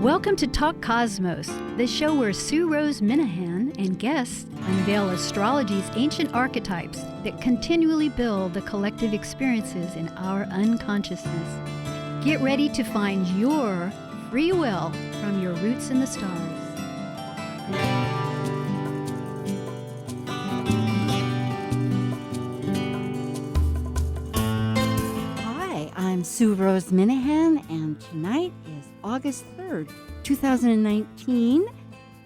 Welcome to Talk Cosmos, the show where Sue Rose Minahan and guests unveil astrology's ancient archetypes that continually build the collective experiences in our unconsciousness. Get ready to find your free will from your roots in the stars. Hi, I'm Sue Rose Minahan, and tonight is August 3rd, 2019,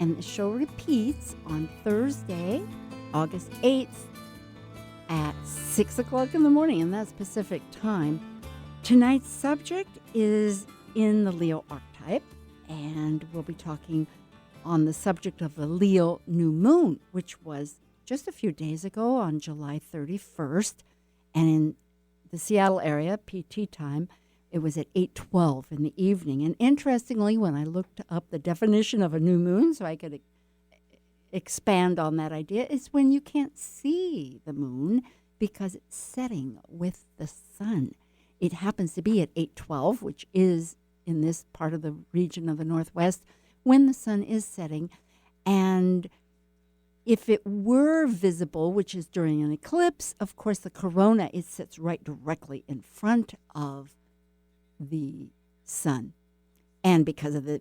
and the show repeats on Thursday, August 8th at 6 o'clock in the morning, and that's Pacific time. Tonight's subject is in the Leo archetype, and we'll be talking on the subject of the Leo new moon, which was just a few days ago on July 31st, and in the Seattle area, PT time, it was at 8:12 in the evening. And interestingly, when I looked up the definition of a new moon so I could expand on that idea, is when you can't see the moon because it's setting with the sun. It happens to be at 8:12, which is in this part of the region of the Northwest, when the sun is setting. And if it were visible, which is during an eclipse, of course, the corona, it sits right directly in front of the sun. And because of the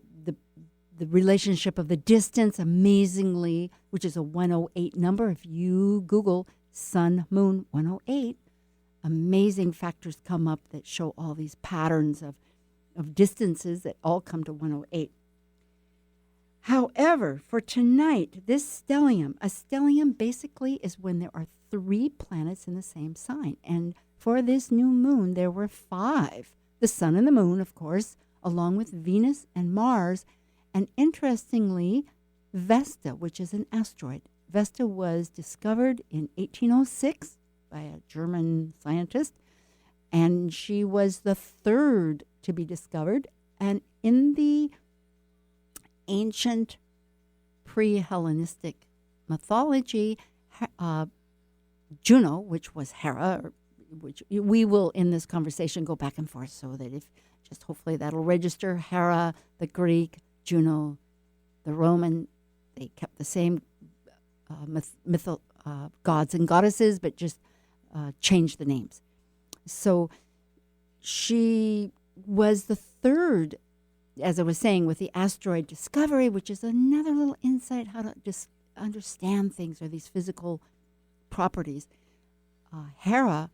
relationship of the distance, amazingly, which is a 108 number, if you Google sun, moon 108, amazing factors come up that show all these patterns of distances that all come to 108. However, for tonight, this stellium, a stellium basically is when there are 3 planets in the same sign. And for this new moon, there were 5. The sun and the moon, of course, along with Venus and Mars. And interestingly, Vesta, which is an asteroid. Vesta was discovered in 1806 by a German scientist, and she was the 3rd to be discovered. And in the ancient pre-Hellenistic mythology, Juno, which was Hera, which we will in this conversation go back and forth, so that if just hopefully that'll register. Hera, the Greek, Juno, the Roman, they kept the same gods and goddesses, but just changed the names. So she was the 3rd, as I was saying, with the asteroid discovery, which is another little insight how to just understand things or these physical properties. Hera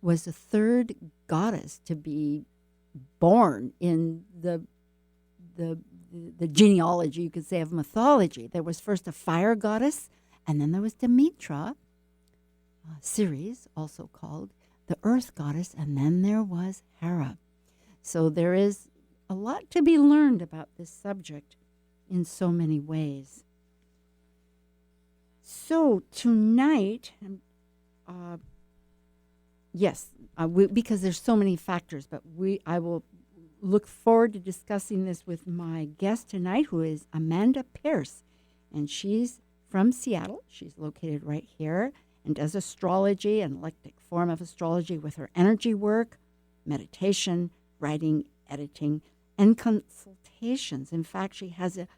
was the 3rd goddess to be born in the genealogy, you could say, of mythology. There was first a fire goddess, and then there was Demetra, Ceres, also called the earth goddess, and then there was Hera. So there is a lot to be learned about this subject in so many ways. So tonight, because there's so many factors, but I will look forward to discussing this with my guest tonight, who is Amanda Pierce, and she's from Seattle. She's located right here and does astrology, an eclectic form of astrology with her energy work, meditation, writing, editing, and consultations. In fact, she has a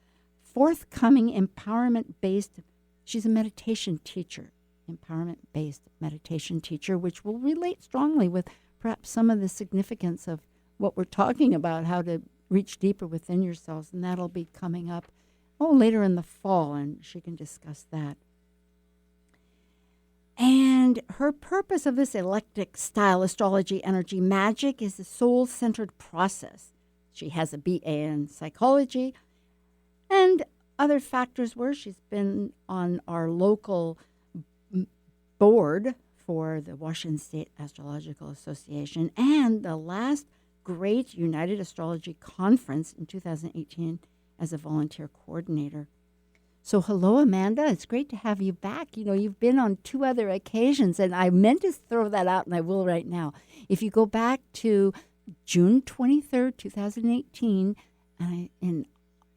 forthcoming empowerment-based, she's a meditation teacher, empowerment-based meditation teacher, which will relate strongly with perhaps some of the significance of what we're talking about, how to reach deeper within yourselves, and that'll be coming up later in the fall, and she can discuss that. And her purpose of this eclectic style, astrology, energy, magic, is a soul-centered process. She has a BA in psychology, and other factors were she's been on our local board for the Washington State Astrological Association and the last great United Astrology Conference in 2018 as a volunteer coordinator. So hello, Amanda. It's great to have you back. You know, you've been on 2 other occasions, and I meant to throw that out, and I will right now. If you go back to June 23rd, 2018, in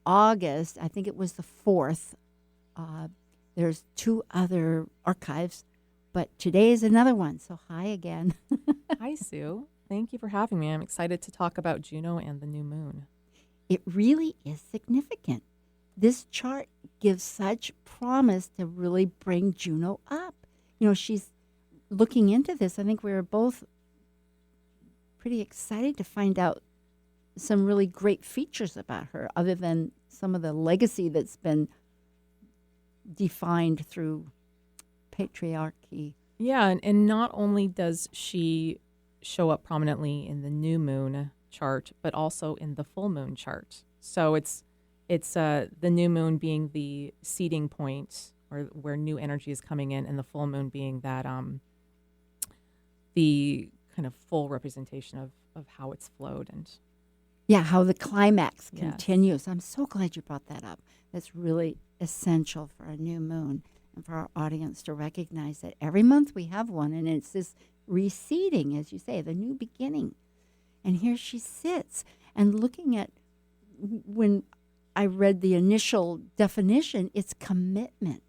August, I think it was the 4th, there's 2 other archives, but today is another one. So hi again. Hi, Sue. Thank you for having me. I'm excited to talk about Juno and the new moon. it really is significant. This chart gives such promise to really bring Juno up. She's looking into this. I think we were both pretty excited to find out some really great features about her, other than some of the legacy that's been defined through patriarchy. Yeah, and not only does she show up prominently in the new moon chart, but also in the full moon chart. So it's the new moon being the seeding point, or where new energy is coming in, and the full moon being that the kind of full representation of how it's flowed. And yeah, how the climax Yes. continues. I'm so glad you brought that up. That's really essential for a new moon and for our audience to recognize that every month we have one, and it's this reseeding, as you say, the new beginning. And here she sits, and looking at, when I read the initial definition, it's commitment.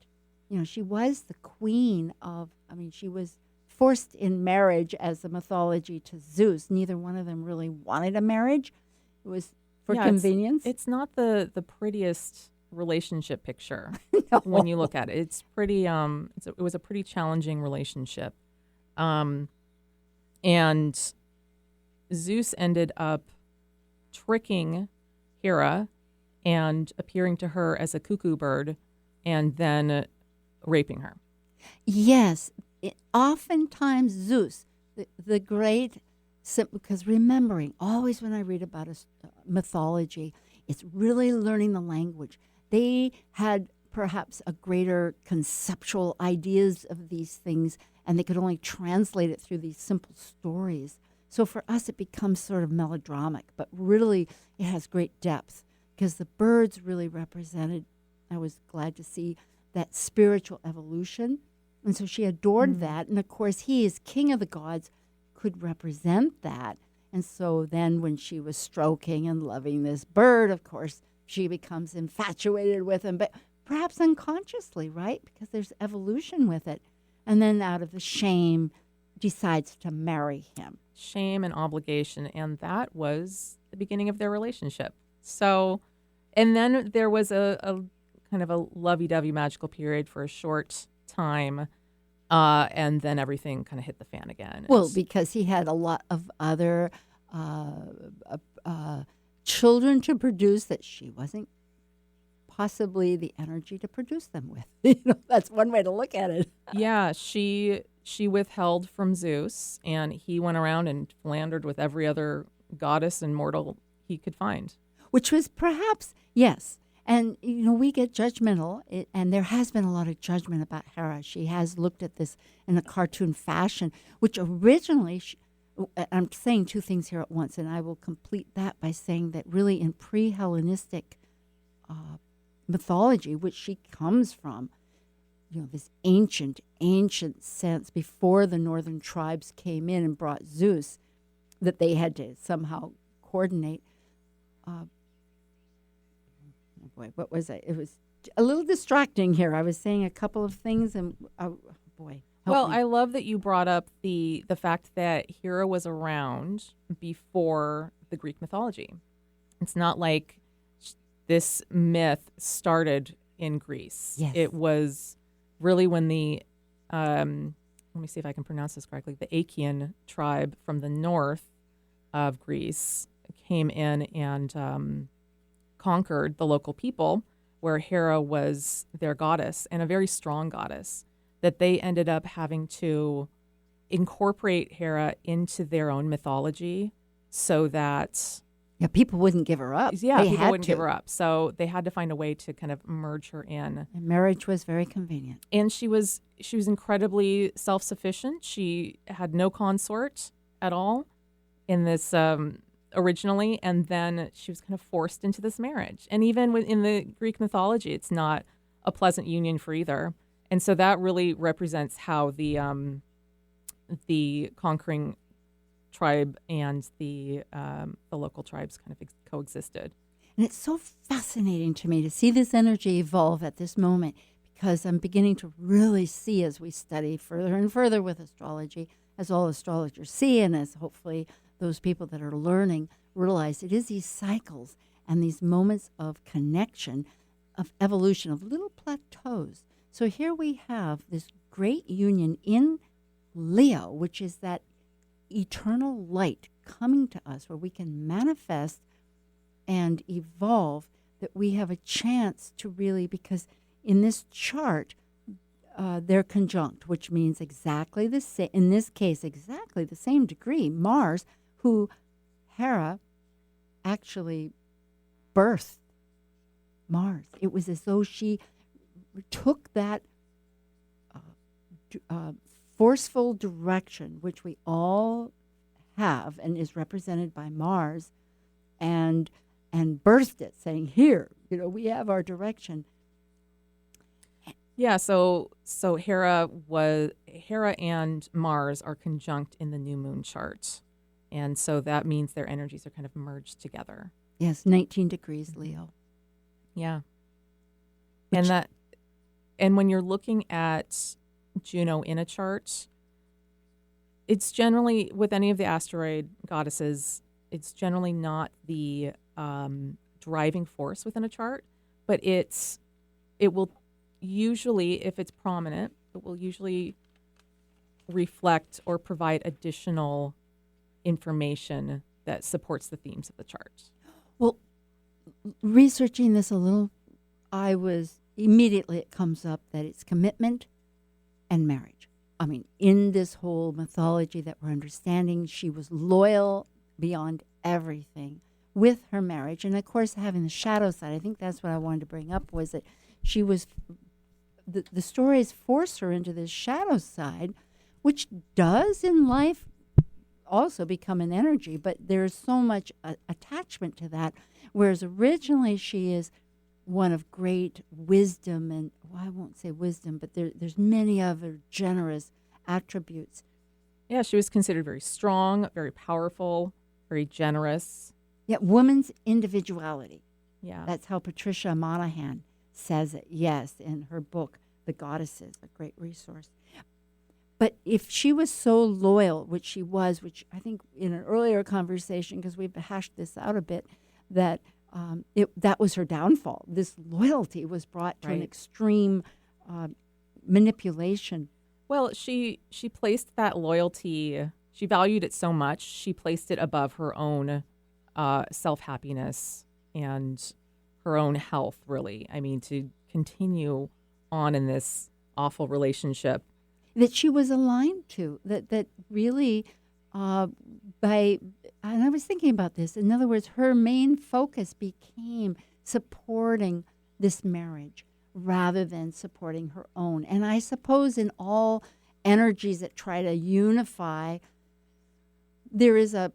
She was the queen of, she was forced in marriage as the mythology to Zeus. Neither one of them really wanted a marriage. It was for convenience. It's not the prettiest relationship picture No. when you look at it. It's pretty. It was a pretty challenging relationship, and Zeus ended up tricking Hera and appearing to her as a cuckoo bird, and then raping her. Yes. Oftentimes Zeus, the great, because remembering, always when I read about mythology, it's really learning the language. They had perhaps a greater conceptual ideas of these things, and they could only translate it through these simple stories. So for us, it becomes sort of melodramatic, but really it has great depth, because the birds really represented, I was glad to see, that spiritual evolution. And so she adored that. And of course, he, as king of the gods, could represent that. And so then when she was stroking and loving this bird, of course, she becomes infatuated with him, but perhaps unconsciously, right? Because there's evolution with it. And then out of the shame, decides to marry him. Shame and obligation, and that was the beginning of their relationship. So, and then there was a kind of a lovey-dovey magical period for a short time, and then everything kind of hit the fan again. Well, because he had a lot of other children to produce that she wasn't possibly the energy to produce them with. That's one way to look at it. Yeah, she withheld from Zeus, and he went around and philandered with every other goddess and mortal he could find. Which was perhaps, yes. And, we get judgmental, and there has been a lot of judgment about Hera. She has looked at this in a cartoon fashion, which originally, I'm saying two things here at once, and I will complete that by saying that really in pre-Hellenistic mythology, which she comes from, this ancient sense before the northern tribes came in and brought Zeus, that they had to somehow coordinate. Boy, what was it? It was a little distracting here. I was saying a couple of things, and boy. Well, I love that you brought up the fact that Hera was around before the Greek mythology. It's not like this myth started in Greece. Yes. It was really when the, let me see if I can pronounce this correctly, the Achaean tribe from the north of Greece came in and conquered the local people, where Hera was their goddess, and a very strong goddess, that they ended up having to incorporate Hera into their own mythology so that people wouldn't give her up. Yeah, they people wouldn't to. give her up. So they had to find a way to kind of merge her in. And marriage was very convenient. And she was incredibly self-sufficient. She had no consort at all in this originally, and then she was kind of forced into this marriage. And even in the Greek mythology, it's not a pleasant union for either. And so that really represents how the conquering tribe and the local tribes kind of coexisted. And it's so fascinating to me to see this energy evolve at this moment, because I'm beginning to really see, as we study further and further with astrology, as all astrologers see, and as hopefully those people that are learning realize, it is these cycles. and these moments of connection, of evolution, of little plateaus. So here we have this great union in Leo, which is that eternal light coming to us where we can manifest and evolve, that we have a chance to really, because in this chart, they're conjunct, which means exactly the same, in this case, exactly the same degree. Mars, who Hera actually birthed Mars. It was as though she took that forceful direction, which we all have and is represented by Mars, and birthed it, saying, "Here, we have our direction." Yeah, so Hera and Mars are conjunct in the new moon chart. And so that means their energies are kind of merged together. Yes, 19 degrees Leo. Yeah. Which, And when you're looking at Juno in a chart, it's generally, with any of the asteroid goddesses, it's generally not the driving force within a chart, but it will usually, if it's prominent, it will usually reflect or provide additional information that supports the themes of the chart. well, researching this a little, it comes up that it's commitment and marriage. I mean, in this whole mythology that we're understanding, she was loyal beyond everything with her marriage. And of course, having the shadow side, I think that's what I wanted to bring up, was that she was, the stories force her into this shadow side, which does in life also become an energy, but there's so much attachment to that. Whereas originally she is one of great wisdom, and I won't say wisdom, but there's many other generous attributes. Yeah, she was considered very strong, very powerful, very generous. Yeah, woman's individuality. Yeah. That's how Patricia Monahan says it, yes, in her book, The Goddesses, a great resource. But if she was so loyal, which she was, which I think in an earlier conversation, because we've hashed this out a bit, that that was her downfall. This loyalty was brought to an extreme manipulation. Well, she placed that loyalty, she valued it so much, she placed it above her own self-happiness and her own health, really. I mean, to continue on in this awful relationship That she was aligned to, that really, and I was thinking about this. In other words, her main focus became supporting this marriage rather than supporting her own. And I suppose in all energies that try to unify, there is a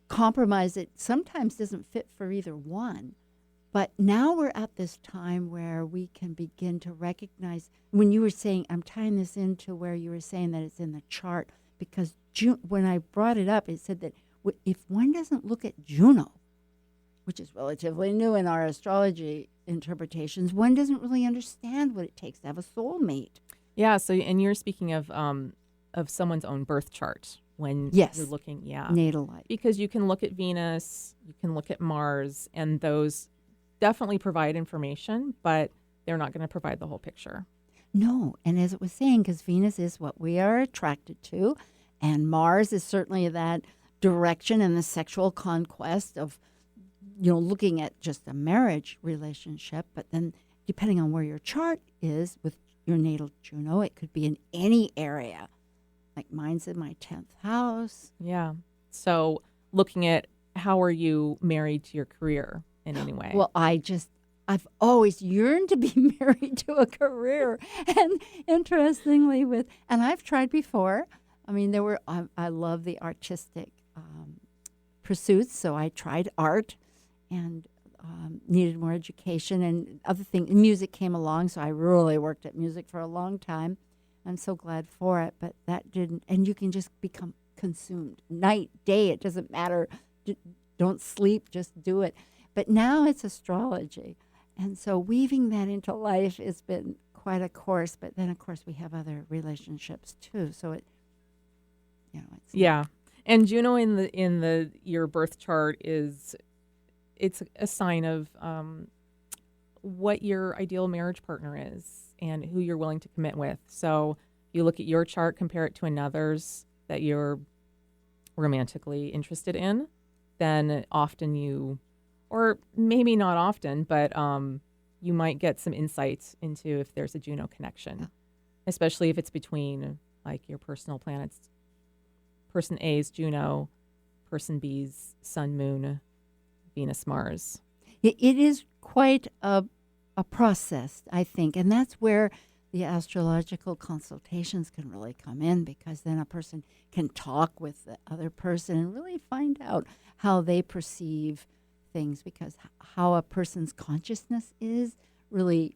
compromise that sometimes doesn't fit for either one. But now we're at this time where we can begin to recognize, when you were saying, I'm tying this into where you were saying that it's in the chart, because when I brought it up, it said that if one doesn't look at Juno, which is relatively new in our astrology interpretations, one doesn't really understand what it takes to have a soulmate. Yeah. So, and you're speaking of someone's own birth chart when Yes. you're looking, Natal life. because you can look at Venus, you can look at Mars, and those definitely provide information, but they're not going to provide the whole picture. No, and as it was saying, because Venus is what we are attracted to, and Mars is certainly that direction and the sexual conquest of, looking at just a marriage relationship. But then, depending on where your chart is with your natal Juno, it could be in any area. Like mine's in my 10th house. Yeah. So looking at how are you married to your career in any way? Well, I've always yearned to be married to a career. And interestingly, and I've tried before. I mean, I love the artistic pursuits, so I tried art and needed more education and other things. Music came along, so I really worked at music for a long time. I'm so glad for it, but that didn't. And you can just become consumed. Night, day, it doesn't matter. Don't sleep, just do it. But now it's astrology. And so weaving that into life has been quite a course. But then, of course, we have other relationships, too. So it's yeah. And Juno in your birth chart is it's a sign of what your ideal marriage partner is and who you're willing to commit with. So you look at your chart, compare it to another's that you're romantically interested in, then often you, or maybe not often, but you might get some insights into if there's a Juno connection, especially if it's between like your personal planets. Person A's Juno, person B's Sun, Moon, Venus, Mars. It is quite a process, I think, and that's where the astrological consultations can really come in, because then a person can talk with the other person and really find out how they perceive things, because how a person's consciousness is really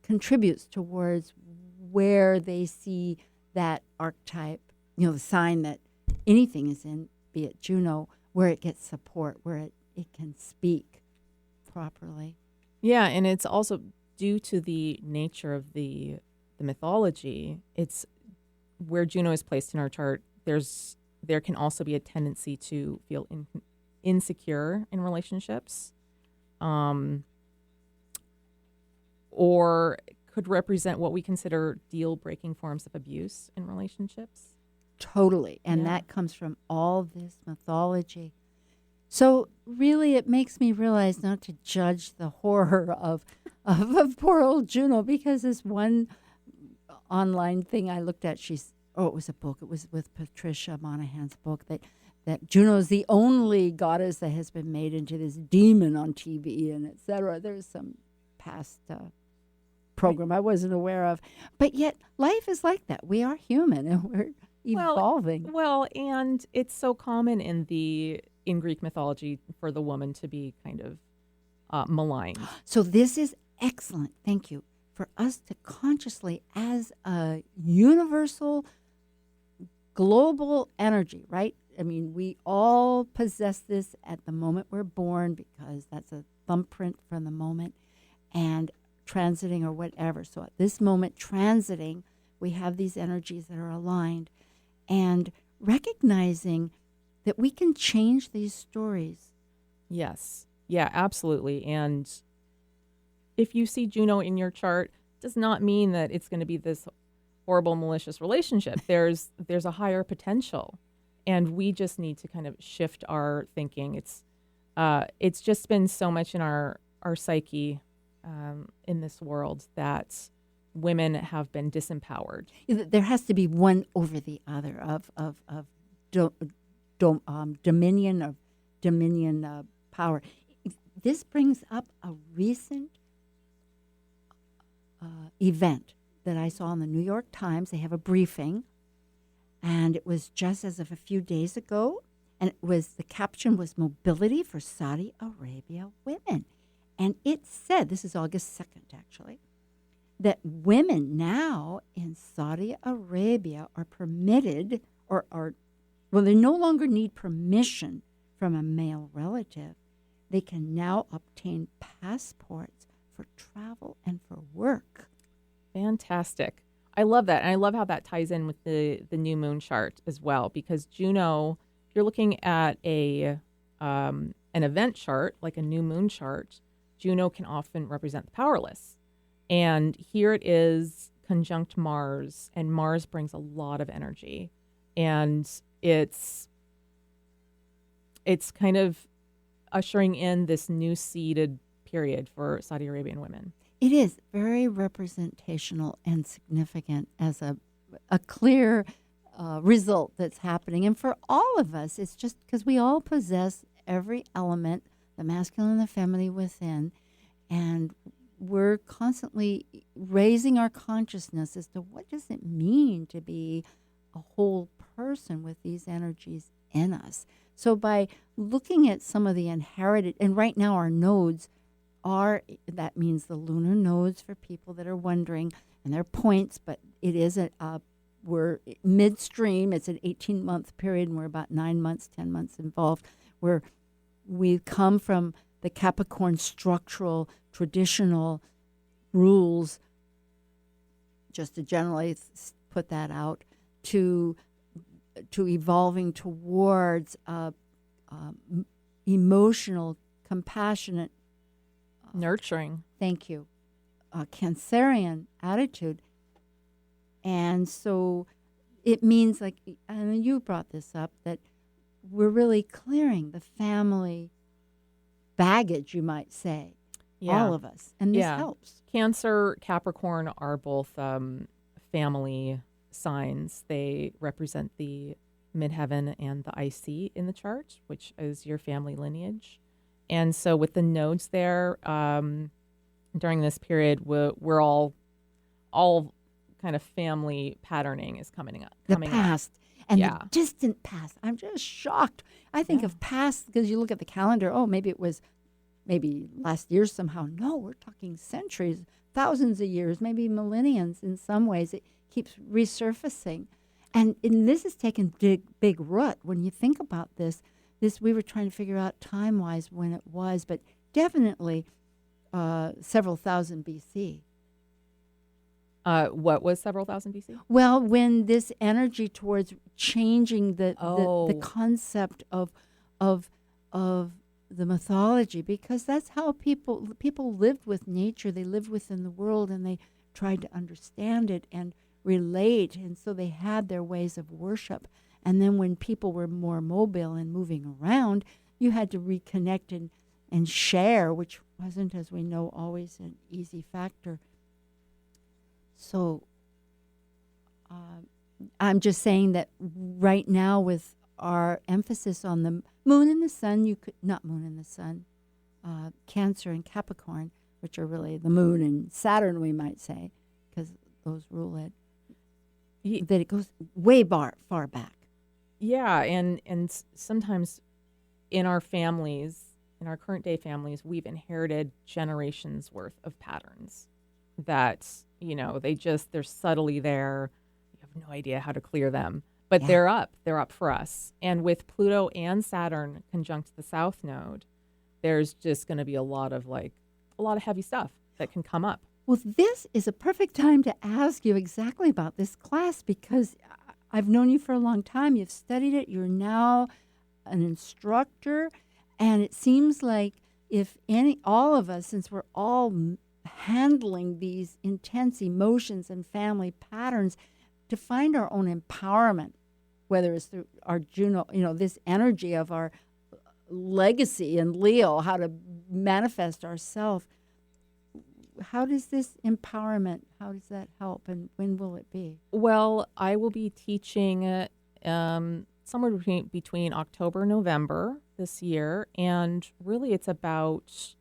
contributes towards where they see that archetype, the sign that anything is in, be it Juno, where it gets support, where it can speak properly. Yeah, and it's also due to the nature of the mythology. It's where Juno is placed in our chart. There can also be a tendency to feel insecure in relationships, or could represent what we consider deal-breaking forms of abuse in relationships. Totally. And that comes from all this mythology. So really, it makes me realize not to judge the horror of poor old Juno, because this one online thing I looked at, it was a book. It was with Patricia Monahan's book that Juno is the only goddess that has been made into this demon on TV and et cetera. There's some past program I wasn't aware of. But yet life is like that. We are human and we're evolving. Well, and it's so common in Greek mythology for the woman to be kind of maligned. So this is excellent. Thank you. For us to consciously, as a universal, global energy, right? I mean, we all possess this at the moment we're born, because that's a thumbprint from the moment, and transiting or whatever. So at this moment, transiting, we have these energies that are aligned, and recognizing that we can change these stories. Yes. Yeah, absolutely. And if you see Juno in your chart, does not mean that it's going to be this horrible, malicious relationship. There's a higher potential, and we just need to kind of shift our thinking. It's just been so much in our psyche in this world that women have been disempowered. There has to be one over the other of dominion power. This brings up a recent event that I saw in the New York Times. They have a briefing, and it was just as of a few days ago, and the caption was "Mobility for Saudi Arabia Women," and it said, this is August 2nd actually, that women now in Saudi Arabia are permitted, they no longer need permission from a male relative. They can now obtain passports for travel and for work. Fantastic. I love that. And I love how that ties in with the new moon chart as well, because Juno, if you're looking at an event chart, like a new moon chart, Juno can often represent the powerless. And here it is conjunct Mars, and Mars brings a lot of energy. And it's kind of ushering in this new seeded period for Saudi Arabian women. It is very representational and significant as a clear result that's happening. And for all of us, it's just because we all possess every element, the masculine and the feminine within, and we're constantly raising our consciousness as to what does it mean to be a whole person with these energies in us. So by looking at some of the inherited, and right now our nodes that means the lunar nodes for people that are wondering, and they're points, but it is we're midstream. It's an 18-month period, and we're about 9 months, 10 months involved, where we come from the Capricorn structural, traditional rules, just to generally put that out, to evolving towards emotional, compassionate, Nurturing. thank you, Cancerian attitude. And so it means, like, and you brought this up, that we're really clearing the family baggage, you might say, all of us. And this helps. Cancer, Capricorn are both family signs. They represent the midheaven and the IC in the chart, which is your family lineage. And so with the nodes there, during this period, we're all kind of family patterning is coming up. The past and Yeah. the distant past. I'm just shocked. I think of past because you look at the calendar. Oh, maybe it was last year somehow. No, we're talking centuries, thousands of years, maybe millenniums in some ways. It keeps resurfacing. And this has taken big root. When you think about this, we were trying to figure out time-wise when it was, but definitely several thousand BC. What was several thousand BC? Well, when this energy towards changing the concept of the mythology, because that's how people lived with nature. They lived within the world, and they tried to understand it and relate, and so they had their ways of worship. And then when people were more mobile and moving around, you had to reconnect and share, which wasn't, as we know, always an easy factor. So I'm just saying that right now, with our emphasis on the moon and the sun, not moon and the sun, Cancer and Capricorn, which are really the moon and Saturn, we might say, because those rule it, that it goes way far back. Yeah, and sometimes in our families, in our current day families, we've inherited generations worth of patterns that, they're subtly there. You have no idea how to clear them, but they're up for us. And with Pluto and Saturn conjunct the South Node, there's just going to be a lot of heavy stuff that can come up. Well, this is a perfect time to ask you exactly about this class, because I've known you for a long time. You've studied it. You're now an instructor. And it seems like all of us, since we're all handling these intense emotions and family patterns, to find our own empowerment, whether it's through our Juno, this energy of our legacy and Leo, how to manifest ourselves. How does this empowerment, how does that help, and when will it be? Well, I will be teaching somewhere between October and November this year, and really it's about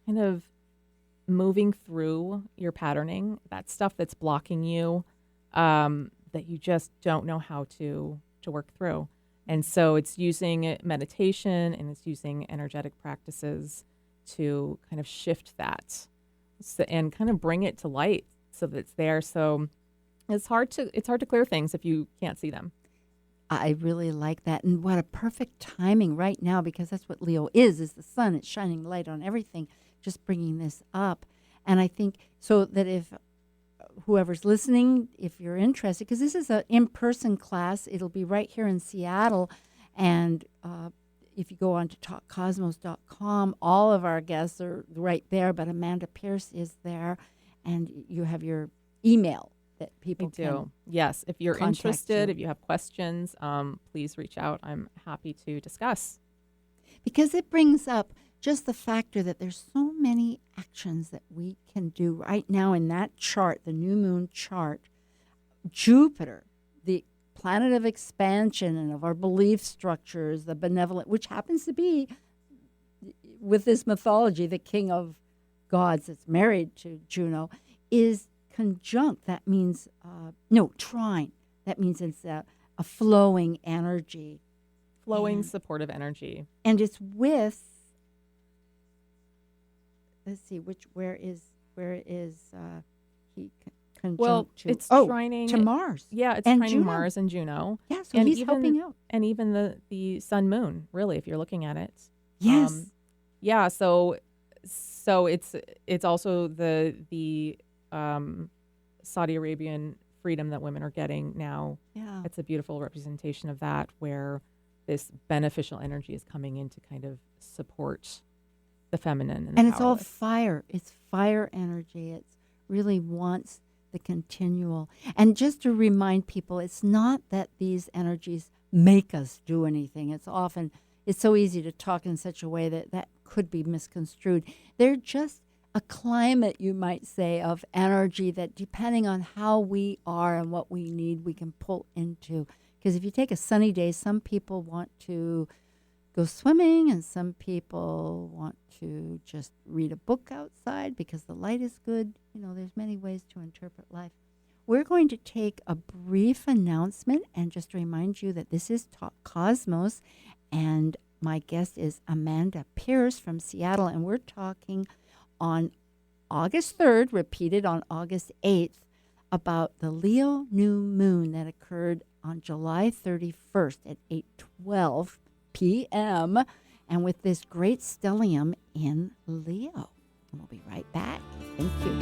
kind of moving through your patterning, that stuff that's blocking you, that you just don't know how to work through. And so it's using meditation and it's using energetic practices to kind of shift that and kind of bring it to light so that it's there. So it's hard to clear things if you can't see them. I really like that. And what a perfect timing right now, because that's what Leo is the sun. It's shining light on everything, just bringing this up. And I think so that if whoever's listening, if you're interested, because this is an in-person class, it'll be right here in Seattle. And if you go on to talkcosmos.com, all of our guests are right there, but Amanda Pierce is there. And you have your email that people can Yes. If you're contact interested, you. if you have questions, please reach out. I'm happy to discuss. Because it brings up just the factor that there's so many actions that we can do right now in that chart, the new moon chart. Jupiter, the planet of expansion and of our belief structures, the benevolent, which happens to be, with this mythology, the king of gods that's married to Juno, is conjunct. That means, trine. That means it's a flowing energy. Flowing supportive energy. And it's with, let's see, where is he conjunct Well, to? it's trining to Mars. Yeah, it's And trining Juno. Mars and Juno. Yeah, so and he's helping out. And even the sun moon, really, if you're looking at it. Yes. Yeah, so it's also the Saudi Arabian freedom that women are getting now. Yeah. It's a beautiful representation of that, where this beneficial energy is coming in to kind of support the feminine and the And it's all powerless. fire. It's fire energy. It really wants the continual. And just to remind people, it's not that these energies make us do anything. It's so easy to talk in such a way that could be misconstrued. They're just a climate, you might say, of energy that depending on how we are and what we need, we can pull into. Because if you take a sunny day, some people want to go swimming and some people want to just read a book outside because the light is good. There's many ways to interpret life. We're going to take a brief announcement and just remind you that this is Talk Cosmos, and my guest is Amanda Pierce from Seattle, and we're talking on August 3rd, repeated on August 8th, about the Leo new moon that occurred on July 31st at 8:12 p.m. and with this great stellium in Leo. And we'll be right back. Thank you.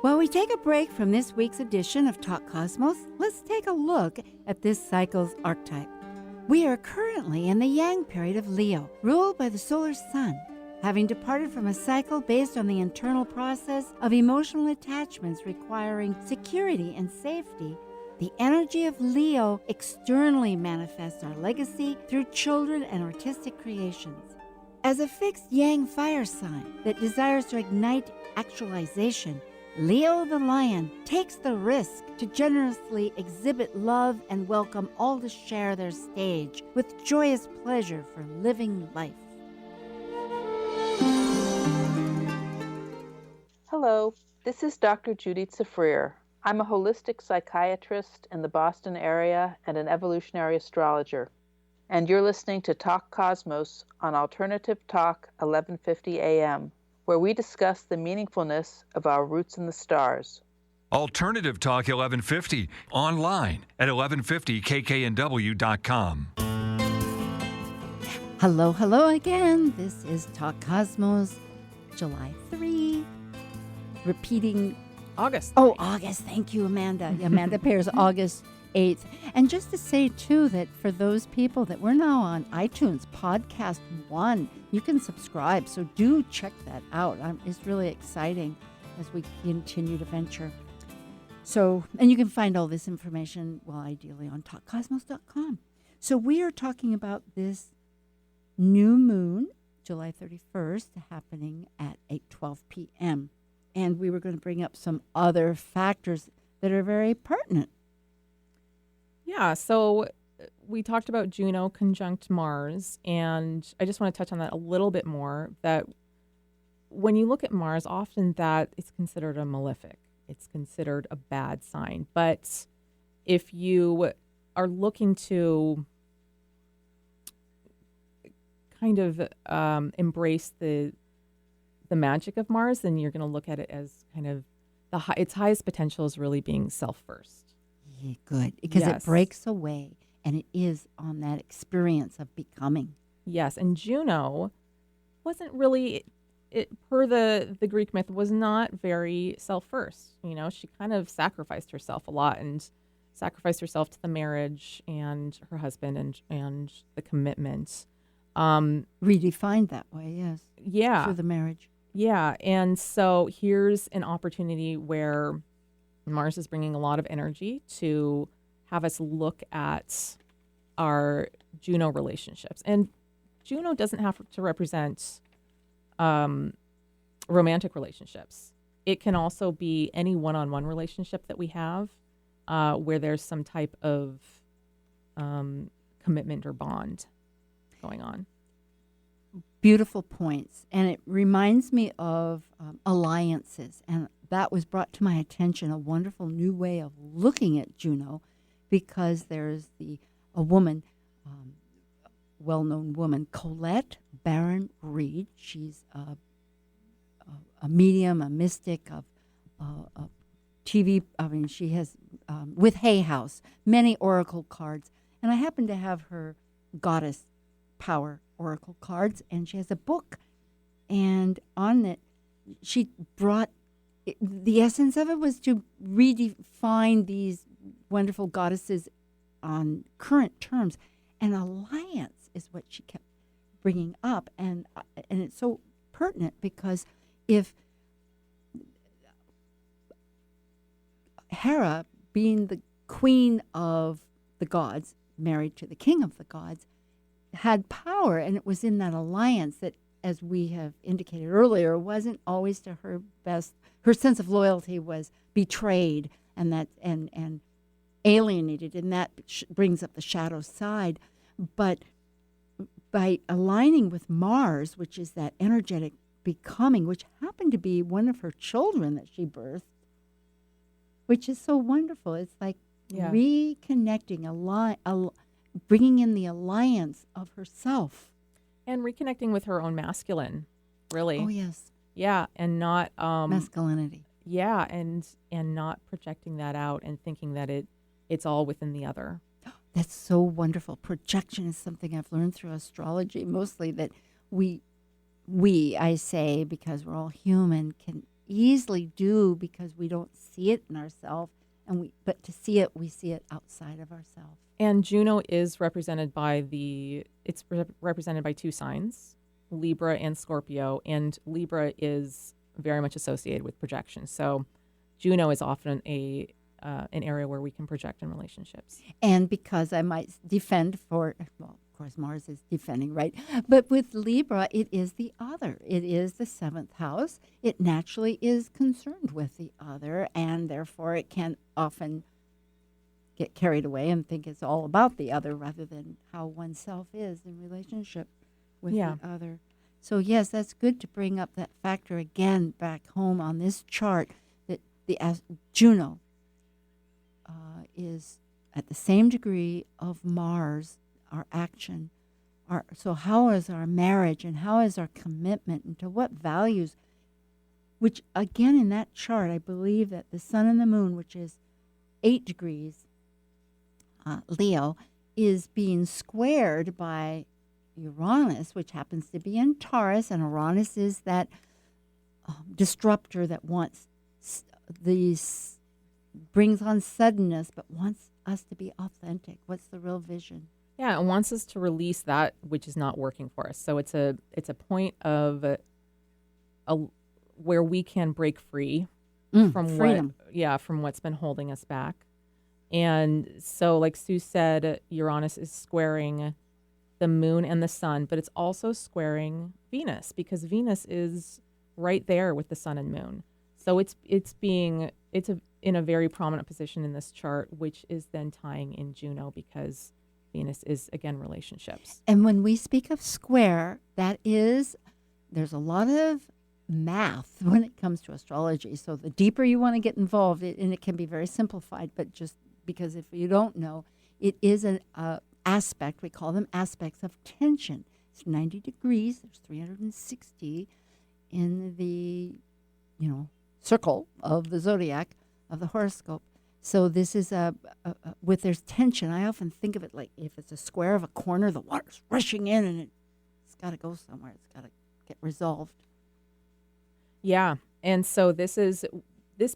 While we take a break from this week's edition of Talk Cosmos, let's take a look at this cycle's archetype. We are currently in the Yang period of Leo, ruled by the solar sun. Having departed from a cycle based on the internal process of emotional attachments requiring security and safety, the energy of Leo externally manifests our legacy through children and artistic creations. As a fixed Yang fire sign that desires to ignite actualization, Leo the lion takes the risk to generously exhibit love and welcome all to share their stage with joyous pleasure for living life. Hello, this is Dr. Judy Safrir. I'm a holistic psychiatrist in the Boston area and an evolutionary astrologer. And you're listening to Talk Cosmos on Alternative Talk 1150 AM, where we discuss the meaningfulness of our roots in the stars. Alternative Talk 1150, online at 1150kknw.com. Hello again. This is Talk Cosmos, July 3, repeating August. Oh, August. Thank you, Amanda. Amanda Pierce, August 8th. And just to say, too, that for those people that we're now on iTunes, Podcast 1, you can subscribe. So do check that out. It's really exciting as we continue to venture. So, and you can find all this information, well, ideally on talkcosmos.com. So we are talking about this new moon, July 31st, happening at 8:12 p.m. And we were going to bring up some other factors that are very pertinent. Yeah, so we talked about Juno conjunct Mars, and I just want to touch on that a little bit more, that when you look at Mars, often that is considered a malefic. It's considered a bad sign. But if you are looking to kind of embrace the magic of Mars, then you're going to look at it as kind of its highest potential is really being self first. Yeah, good, because Yes. it breaks away, and it is on that experience of becoming. Yes, and Juno wasn't really, per the Greek myth, was not very self-first. She kind of sacrificed herself a lot and sacrificed herself to the marriage and her husband and the commitment. Redefined that way, yes. Yeah. Through the marriage. Yeah, and so here's an opportunity where Mars is bringing a lot of energy to have us look at our Juno relationships. And Juno doesn't have to represent romantic relationships. It can also be any one-on-one relationship that we have where there's some type of commitment or bond going on. Beautiful points. And it reminds me of alliances. And that was brought to my attention, a wonderful new way of looking at Juno, because there's a woman, well-known woman, Colette Baron Reed. She's a medium, a mystic of TV. I mean, she has, with Hay House, many oracle cards. And I happen to have her goddess power oracle cards, and she has a book. And on it, she brought the essence of it was to redefine these wonderful goddesses on current terms. And alliance is what she kept bringing up. And it's so pertinent because if Hera, being the queen of the gods, married to the king of the gods, had power, and it was in that alliance that, as we have indicated earlier, wasn't always to her best. Her sense of loyalty was betrayed and alienated, and that brings up the shadow side. But by aligning with Mars, which is that energetic becoming, which happened to be one of her children that she birthed, which is so wonderful. It's like reconnecting, bringing in the alliance of herself. And reconnecting with her own masculine, really. Oh, yes. Yeah, and not masculinity. Yeah, and not projecting that out and thinking that it's all within the other. That's so wonderful. Projection is something I've learned through astrology, mostly that we, I say, because we're all human, can easily do because we don't see it in ourselves, but to see it, we see it outside of ourselves. And Juno is represented by represented by two signs, Libra and Scorpio, and Libra is very much associated with projection. So Juno is often an area where we can project in relationships. And because I might defend of course Mars is defending, right? But with Libra, it is the other. It is the seventh house. It naturally is concerned with the other, and therefore it can often get carried away and think it's all about the other rather than how oneself is in relationship with the other. So yes, that's good to bring up that factor again back home on this chart, that the Juno is at the same degree of Mars, our action. So how is our marriage and how is our commitment and to what values, which again in that chart, I believe that the sun and the moon, which is 8 degrees Leo, is being squared by Uranus, which happens to be in Taurus, and Uranus is that disruptor that wants brings on suddenness, but wants us to be authentic. What's the real vision? Yeah, it wants us to release that which is not working for us. So it's a point of where we can break free from freedom. From what's been holding us back. And so, like Sue said, Uranus is squaring the moon and the sun, but it's also squaring Venus because Venus is right there with the sun and moon. So it's in a very prominent position in this chart, which is then tying in Juno because Venus is, again, relationships. And when we speak of square, there's a lot of math when it comes to astrology. So the deeper you want to get involved, and it can be very simplified, but just because if you don't know, it is an aspect, we call them aspects of tension. It's 90 degrees, there's 360 in the, circle of the zodiac, of the horoscope. So this is with there's tension. I often think of it like if it's a square of a corner, the water's rushing in and it's got to go somewhere. It's got to get resolved. Yeah. And so this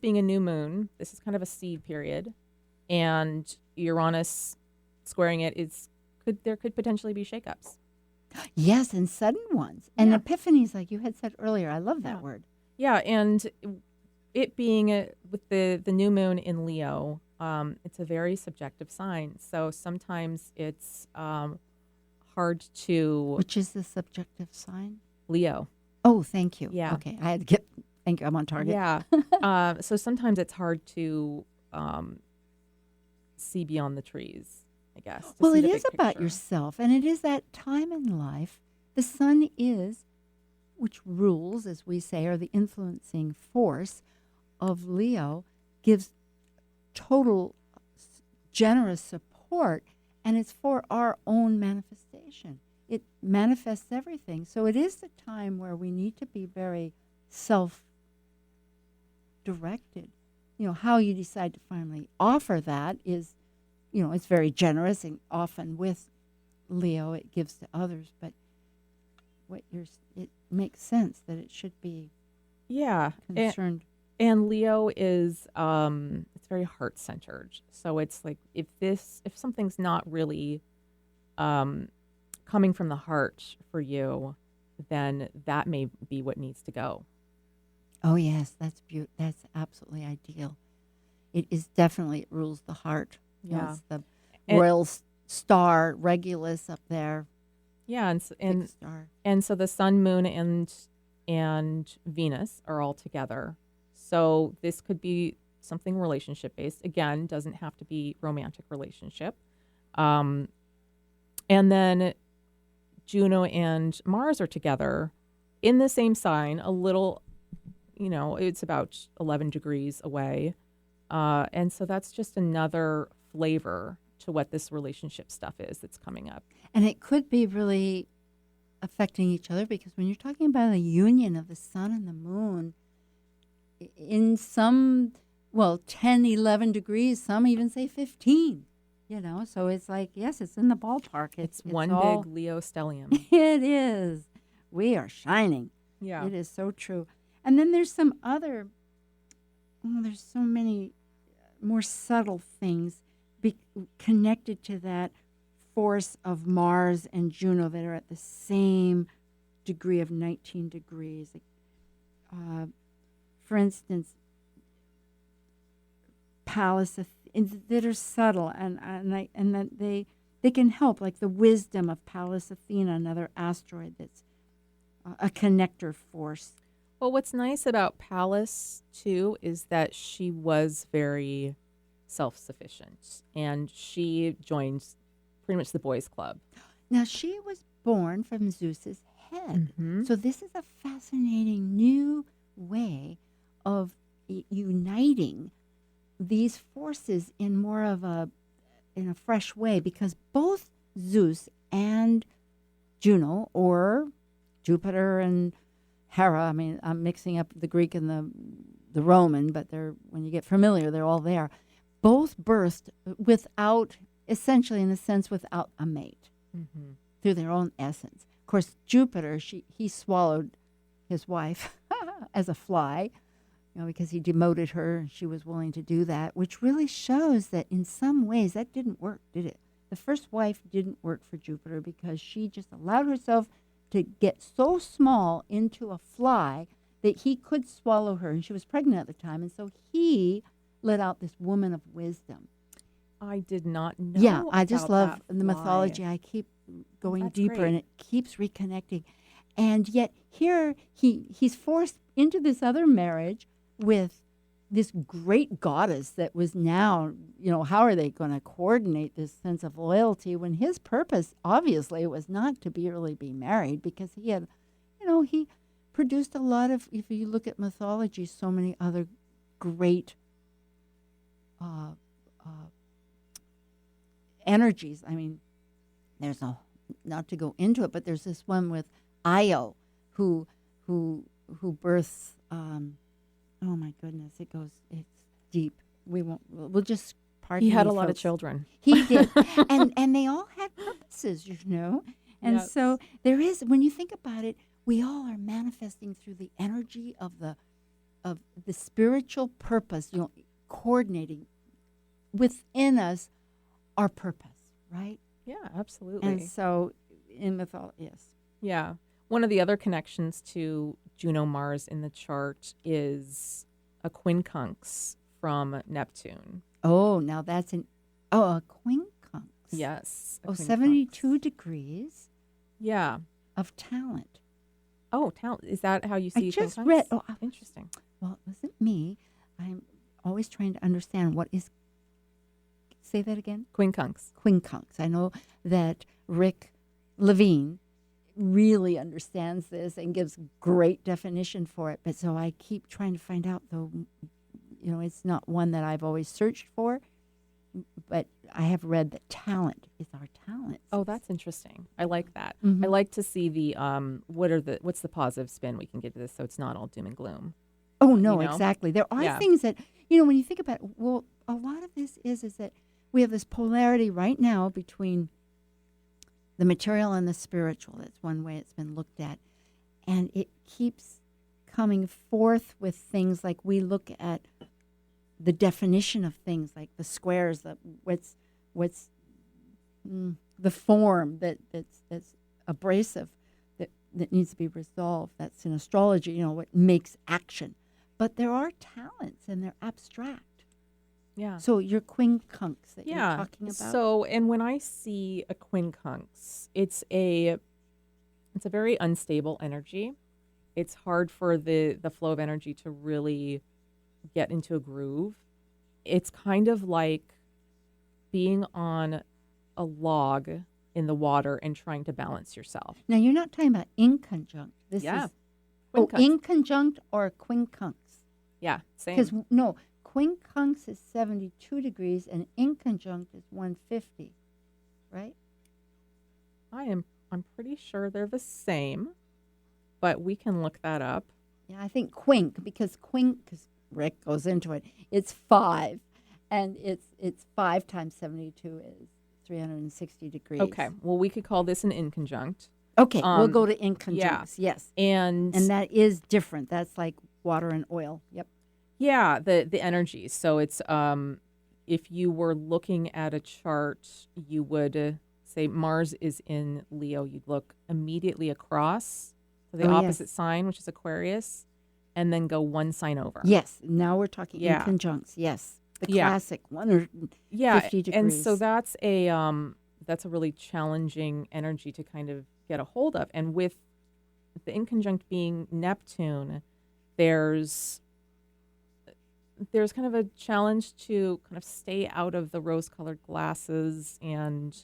being a new moon, this is kind of a seed period. And Uranus squaring it there could potentially be shakeups. Yes, and sudden ones. And epiphanies, like you had said earlier. I love that word. Yeah, and it being with the new moon in Leo, it's a very subjective sign. So sometimes it's hard to... Which is the subjective sign? Leo. Oh, thank you. Yeah. Okay, I had to get... Thank you, I'm on target. Yeah. So sometimes it's hard to see beyond the trees, I guess. Well, it is about yourself, and it is that time in life. The sun is, which rules, as we say, or the influencing force of Leo, gives total generous support, and it's for our own manifestation. It manifests everything. So it is the time where we need to be very self-directed. How you decide to finally offer that is, it's very generous and often with Leo, it gives to others, but it makes sense that it should be Yeah. concerned. And Leo is it's very heart centered. So it's like if something's not really coming from the heart for you, then that may be what needs to go. Oh yes, that's that's absolutely ideal. It is definitely, it rules the heart. Yeah. It's the And- royal star Regulus up there. Yeah, Big star. and so the sun, moon, and Venus are all together. So this could be something relationship based. Again, doesn't have to be romantic relationship. And then Juno and Mars are together in the same sign, a little, it's about 11 degrees away. And so that's just another flavor to what this relationship stuff is that's coming up. And it could be really affecting each other, because when you're talking about a union of the sun and the moon, in some, 10, 11 degrees, some even say 15, so it's like, yes, it's in the ballpark. It's it's one all, big Leo stellium. It is. We are shining. Yeah. It is so true. And then there's some other, there's so many more subtle things connected to that force of Mars and Juno that are at the same degree of 19 degrees. For instance, that are subtle and that they can help, like the wisdom of Pallas Athena, another asteroid that's a connector force. Well, what's nice about Pallas, too, is that she was very self-sufficient, and she joined pretty much the boys' club. Now, she was born from Zeus's head. Mhm. So this is a fascinating new way of uniting these forces in more of a fresh way, because both Zeus and Juno, or Jupiter and Hera, I mean, I'm mixing up the Greek and the Roman, but when you get familiar, they're all there. Both birthed without, essentially in a sense, without a mate, through their own essence. Of course, Jupiter, he swallowed his wife as a fly, because he demoted her and she was willing to do that, which really shows that in some ways that didn't work, did it? The first wife didn't work for Jupiter because she just allowed herself to get so small into a fly that he could swallow her, and she was pregnant at the time, and so he let out this woman of wisdom. I did not know. Yeah, I just about love that the fly. mythology. I keep going That's deeper, great. and it keeps reconnecting. And yet here he's forced into this other marriage with this great goddess that was now, how are they going to coordinate this sense of loyalty when his purpose, obviously, was not to really be married, because he had, he produced a lot of, if you look at mythology, so many other great energies. I mean, there's not to go into it, but there's this one with Io, who births. Oh my goodness, it's deep. We'll just pardon. He had me, a lot of folks. children. He did, and they all had purposes, And Yes. so there is, when you think about it, we all are manifesting through the energy of the spiritual purpose, coordinating within us our purpose, right? Yeah, absolutely. And so in mythology, yes. Yeah. One of the other connections to Juno Mars in the chart is a quincunx from Neptune. Oh, now that's a quincunx. Yes. a Oh, quincunx. 72 degrees Yeah. of talent. Oh, talent. Is that how you see I just quincunx? read. Interesting. Well, it wasn't me. I'm always trying to understand what is. Say that again. Quincunx. Quincunx. I know that Rick Levine really understands this and gives great definition for it. But so I keep trying to find out, though. It's not one that I've always searched for. But I have read that talent is our talent. Oh, that's interesting. I like that. Mhm. I like to see the what's the positive spin we can give to this, so it's not all doom and gloom. Oh, no, you know? exactly. There are Yeah. things that, when you think about it, well, a lot of this is that we have this polarity right now between the material and the spiritual. That's one way it's been looked at. And it keeps coming forth with things like we look at the definition of things like the squares, what's the form that's abrasive, that needs to be resolved. That's in astrology, what makes action. But there are talents and they're abstract. Yeah. So your quincunx that you're talking about. So, and when I see a quincunx, it's a very unstable energy. It's hard for the flow of energy to really get into a groove. It's kind of like being on a log in the water and trying to balance yourself. Now you're not talking about inconjunct. This is inconjunct or quincunx. Yeah, same. Because no, quincunx is 72 degrees and inconjunct is 150, right? I'm pretty sure they're the same, but we can look that up. Yeah, I think because Rick goes into it. It's 5, and it's 5 times 72 is 360 degrees. Okay, well, we could call this an inconjunct. Okay, we'll go to inconjuncts. Yeah. Yes, and that is different. That's like water and oil. Yep. Yeah, the energies. So it's if you were looking at a chart, you would say Mars is in Leo. You'd look immediately across to the opposite sign, which is Aquarius, and then go one sign over. Yes. Now we're talking inconjuncts. Yes. The classic 150 degrees. And so that's a really challenging energy to kind of get a hold of. And with the inconjunct being Neptune, there's kind of a challenge to kind of stay out of the rose-colored glasses, and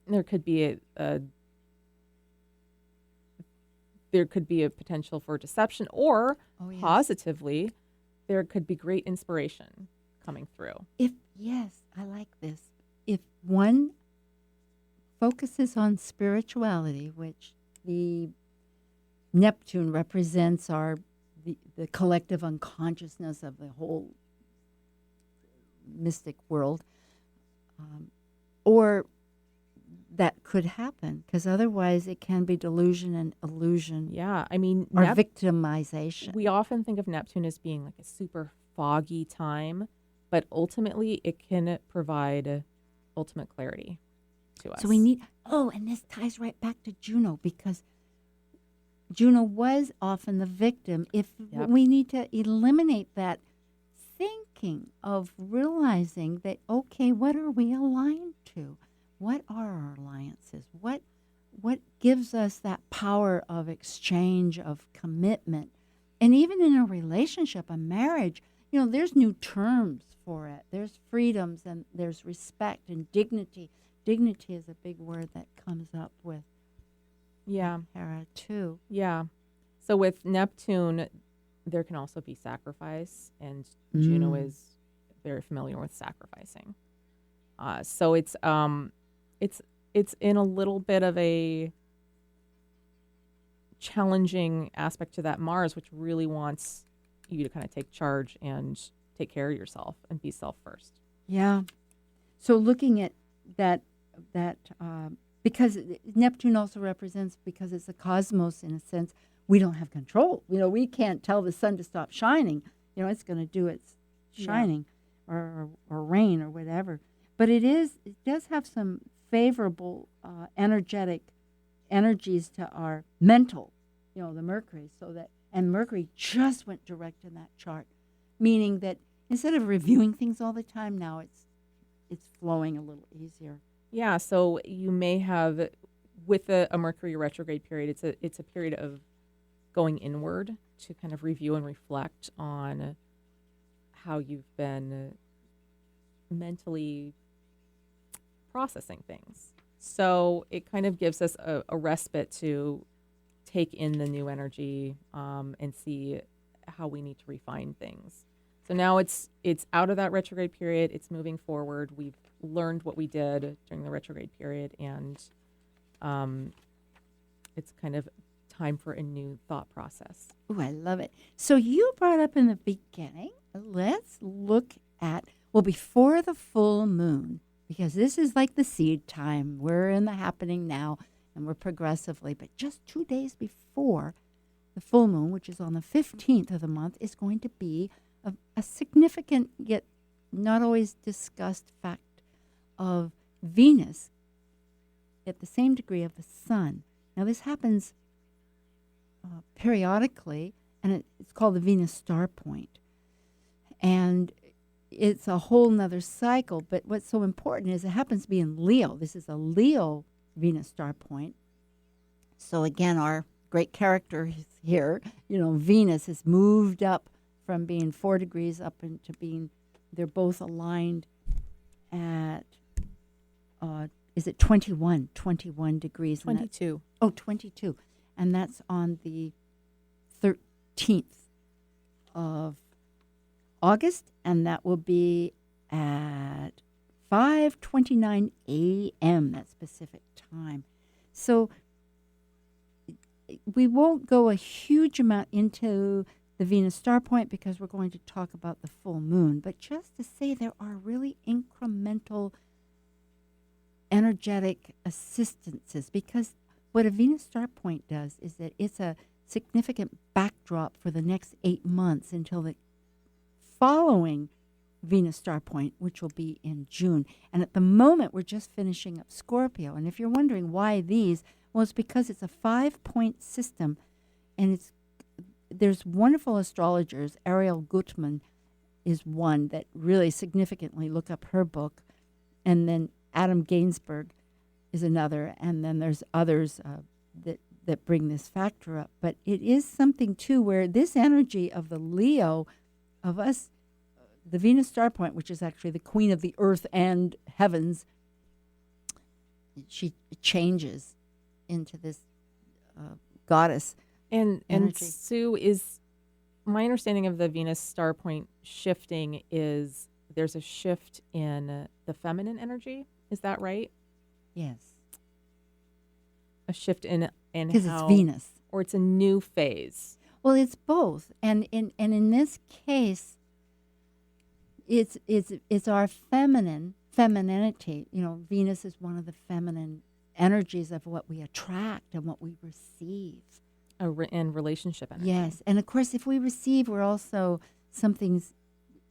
there could be a potential for deception, or positively, there could be great inspiration coming through. I like this. If one focuses on spirituality, which the Neptune represents the collective unconsciousness of the whole mystic world, or that could happen, because otherwise it can be delusion and illusion. Yeah, I mean, or victimization. We often think of Neptune as being like a super foggy time, but ultimately it can provide ultimate clarity to us. So we need, and this ties right back to Juno, because Juno was often the victim. We need to eliminate that thinking of realizing that, okay, what are we aligned to? What are our alliances? What gives us that power of exchange, of commitment? And even in a relationship, a marriage, there's new terms for it. There's freedoms and there's respect and dignity. Dignity is a big word that comes up with Hera too. Yeah. So with Neptune, there can also be sacrifice, and Juno is very familiar with sacrificing. So it's in a little bit of a challenging aspect to that Mars, which really wants you to kind of take charge and take care of yourself and be self first. Yeah. So looking at that because Neptune also represents, because it's a cosmos in a sense, we don't have control. We can't tell the sun to stop shining. It's going to do its shining or rain or whatever. But it does have some favorable energetic energies to our mental, the Mercury, and Mercury just went direct in that chart, meaning that instead of reviewing things all the time, now it's flowing a little easier. Yeah, so you may have, with a Mercury retrograde period, it's a period of going inward to kind of review and reflect on how you've been mentally processing things. So it kind of gives us a respite to take in the new energy and see how we need to refine things. So now it's out of that retrograde period. It's moving forward. We've learned what we did during the retrograde period, and it's kind of time for a new thought process. Oh, I love it. So you brought up in the beginning, let's look at, before the full moon, because this is like the seed time. We're in the happening now, and we're progressively. But just 2 days before the full moon, which is on the 15th of the month, is going to be a significant yet not always discussed fact of Venus at the same degree of the sun. Now, this happens periodically, and it's called the Venus star point. And it's a whole nother cycle, but what's so important is it happens to be in Leo. This is a Leo Venus star point. So again, our great character is here. Venus has moved up from being 4 degrees up into being, they're both aligned at, is it 21 degrees? 22. 22. And that's on the 13th of August, and that will be at 5:29 a.m., that specific time. So we won't go a huge amount into the Venus star point because we're going to talk about the full moon, but just to say there are really incremental energetic assistances, because what a Venus star point does is that it's a significant backdrop for the next 8 months until the following Venus star point, which will be in June. And at the moment, we're just finishing up Scorpio. And if you're wondering why these, well, it's because it's a 5-point system, and there's wonderful astrologers. Ariel Gutman is one that really significantly look up her book, and then Adam Gainsbourg is another, and then there's others that bring this factor up. But it is something, too, where this energy of the Leo, of us, the Venus star point, which is actually the queen of the earth and heavens, she changes into this goddess And energy. Sue, is my understanding of the Venus star point shifting is there's a shift in the feminine energy. Is that right? Yes. A shift in Because how, it's Venus. or it's a new phase. Well, it's both, and in this case, it's our femininity. Venus is one of the feminine energies of what we attract and what we receive. And relationship energy. Yes, and of course, if we receive, we're also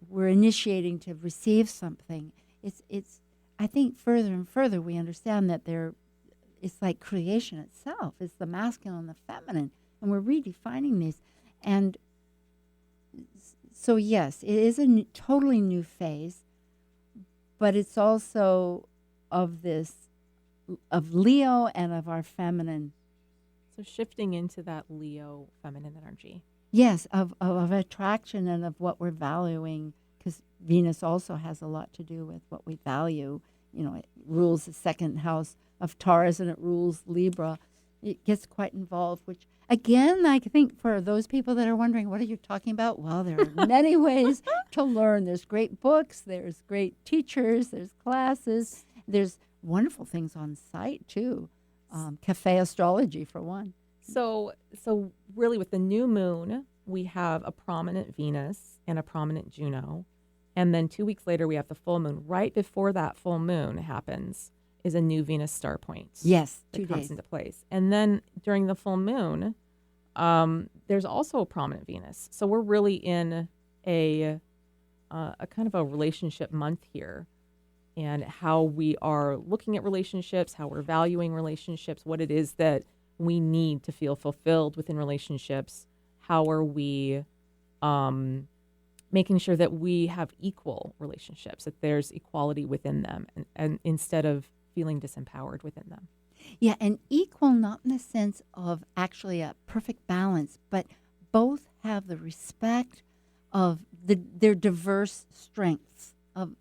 we're initiating to receive something. It's. I think further and further we understand that it's like creation itself. It's the masculine and the feminine. And we're redefining these. And so, yes, it is a totally new phase, but it's also of Leo and of our feminine. So shifting into that Leo feminine energy. Yes, of attraction and of what we're valuing, because Venus also has a lot to do with what we value. It rules the second house of Taurus, and it rules Libra. It gets quite involved, which, again, I think for those people that are wondering, what are you talking about? Well, there are many ways to learn. There's great books. There's great teachers. There's classes. There's wonderful things on site, too. Cafe astrology, for one. So really with the new moon, we have a prominent Venus and a prominent Juno. And then 2 weeks later, we have the full moon. Right before that full moon happens is a new Venus star point. Yes, that 2 comes days. into place. And then during the full moon, there's also a prominent Venus. So we're really in a kind of a relationship month here, and how we are looking at relationships, how we're valuing relationships, what it is that we need to feel fulfilled within relationships. How are we making sure that we have equal relationships, that there's equality within them, and instead of feeling disempowered within them. Yeah, and equal, not in the sense of actually a perfect balance, but both have the respect of their diverse strengths of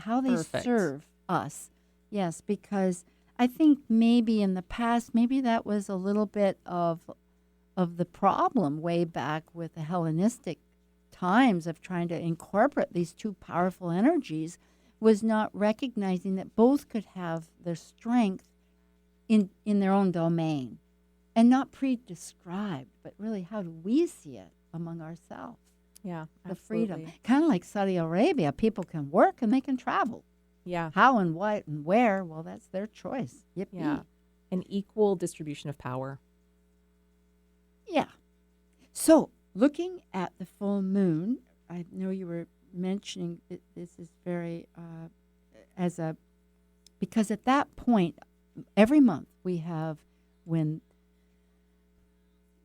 how they Perfect. serve us. Yes, because I think maybe in the past, maybe that was a little bit of the problem way back with the Hellenistic times of trying to incorporate these two powerful energies, was not recognizing that both could have their strength in their own domain, and not pre-described, but really how do we see it among ourselves? Yeah, The freedom. absolutely. Kind of like Saudi Arabia, people can work and they can travel. Yeah. How and what and where, well, that's their choice. Yippee. Yeah. An equal distribution of power. Yeah. So, looking at the full moon, I know you were mentioning that this is very, because at that point, every month we have when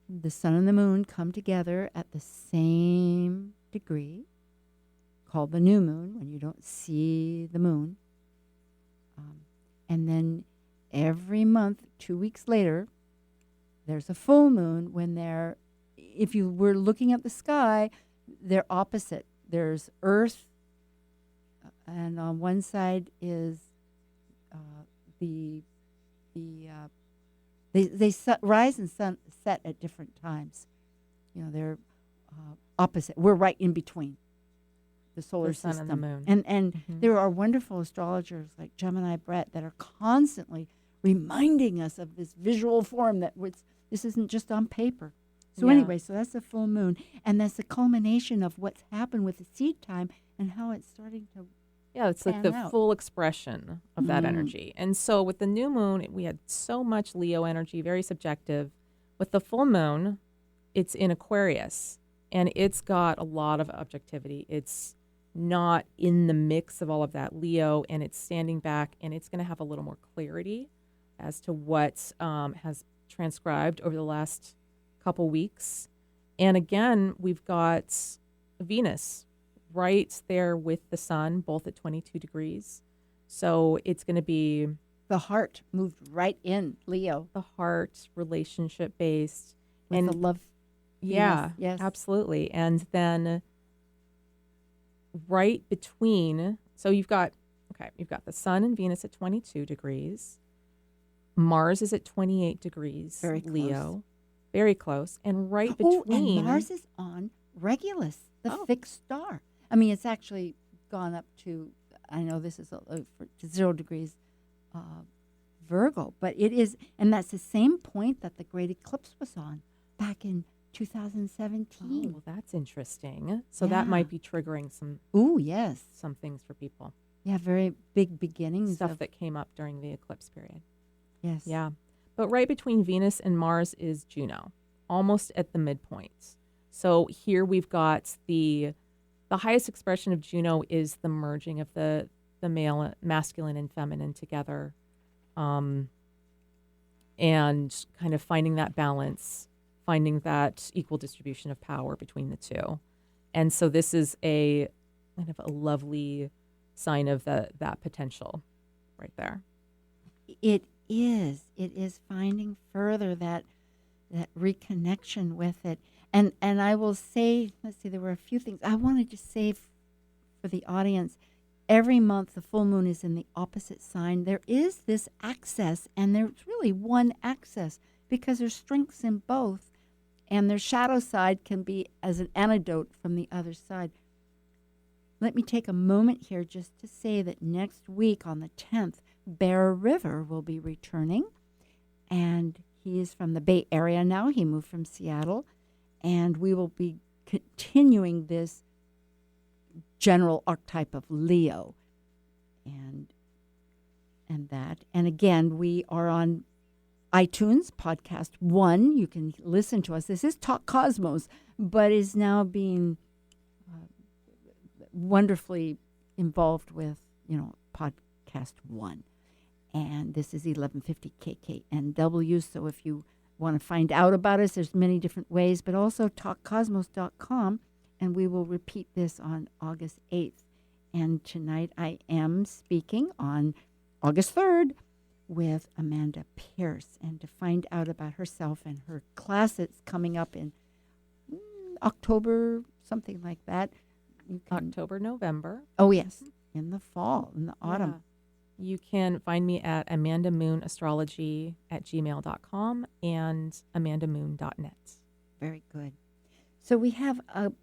the sun and the moon come together at the same degree, called the new moon, when you don't see the moon. And then every month, 2 weeks later, there's a full moon when if you were looking at the sky, they're opposite. There's Earth, and on one side is they rise and set at different times. They're opposite. We're right in between the solar sun system and the moon. And there are wonderful astrologers like Gemini Brett that are constantly reminding us of this visual form this isn't just on paper. So anyway, so that's the full moon, and that's the culmination of what's happened with the seed time and how it's starting to it's like the out. full expression of that energy. And so with the new moon, we had so much Leo energy, very subjective. With the full moon, it's in Aquarius, and it's got a lot of objectivity. It's not in the mix of all of that Leo, and it's standing back, and it's going to have a little more clarity as to what has transcribed over the last couple weeks. And again, we've got Venus right there with the sun, both at 22 degrees. So it's going to be the heart moved right in Leo. The heart, relationship based, with and the love. Yeah, yes, absolutely. And then right between, so you've got the sun and Venus at 22 degrees. Mars is at 28 degrees. Very close. Leo. Very close. And right between. And Mars is on Regulus, the fixed star. I mean, it's actually gone up to, I know this is to 0 degrees Virgo, but it is, and that's the same point that the great eclipse was on back in 2017. Oh, well, that's interesting. So that might be triggering some. Ooh, yes. Some things for people. Yeah, very big beginnings. Stuff that came up during the eclipse period. Yes. Yeah. But right between Venus and Mars is Juno, almost at the midpoint. So here we've got the highest expression of Juno is the merging of the male, masculine and feminine together, and kind of finding that balance, finding that equal distribution of power between the two. And so this is a kind of a lovely sign of that potential right there. It is finding further that reconnection with it. And I will say, let's see, there were a few things I wanted to say for the audience. Every month, the full moon is in the opposite sign. There is this axis, and there's really one axis because there's strengths in both, and their shadow side can be as an antidote from the other side. Let me take a moment here just to say that next week on the 10th, Bear River will be returning, and he is from the Bay Area now. He moved from Seattle, and we will be continuing this general archetype of Leo, and that. And again, we are on iTunes Podcast 1. You can listen to us. This is Talk Cosmos, but is now being wonderfully involved with Podcast 1. And this is 1150 KKNW. So if you want to find out about us, there's many different ways, but also talkcosmos.com. And we will repeat this on August 8th. And tonight I am speaking on August 3rd with Amanda Pierce. And to find out about herself and her class that's coming up in October, something like that. October, November. Oh, yes. In the fall, in the autumn. Yeah. You can find me at amandamoonastrology@gmail.com and amandamoon.net. Very good. So we have a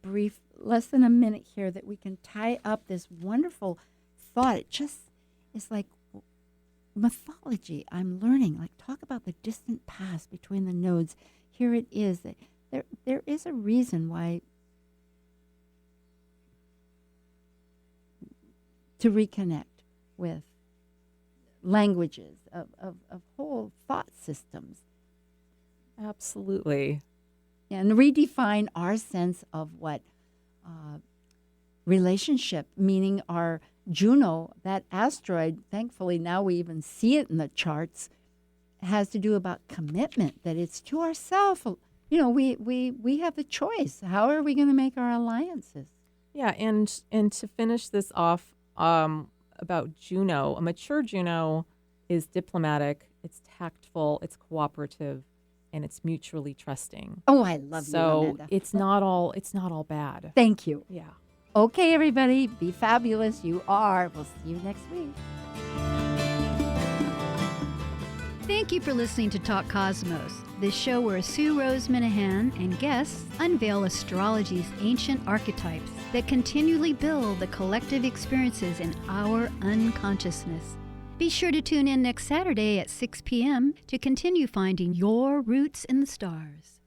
brief, less than a minute here that we can tie up this wonderful thought. It just is like mythology I'm learning. Like, talk about the distant past between the nodes. Here it is. That there is a reason why to reconnect. with languages, of whole thought systems, Absolutely. and redefine our sense of what relationship, meaning our Juno, that asteroid, thankfully now we even see it in the charts, has to do about commitment, that it's to ourselves. You know, we have the choice. How are we going to make our alliances? Yeah, and to finish this off about Juno, a mature Juno is diplomatic, it's tactful, it's cooperative, and it's mutually trusting. Oh, I love you, So Amanda. it's not all bad. Thank you. Yeah. Okay, everybody, be fabulous. You are. We'll see you next week. Thank you for listening to Talk Cosmos, the show where Sue Rose Minahan and guests unveil astrology's ancient archetypes that continually build the collective experiences in our unconsciousness. Be sure to tune in next Saturday at 6 p.m. to continue finding your roots in the stars.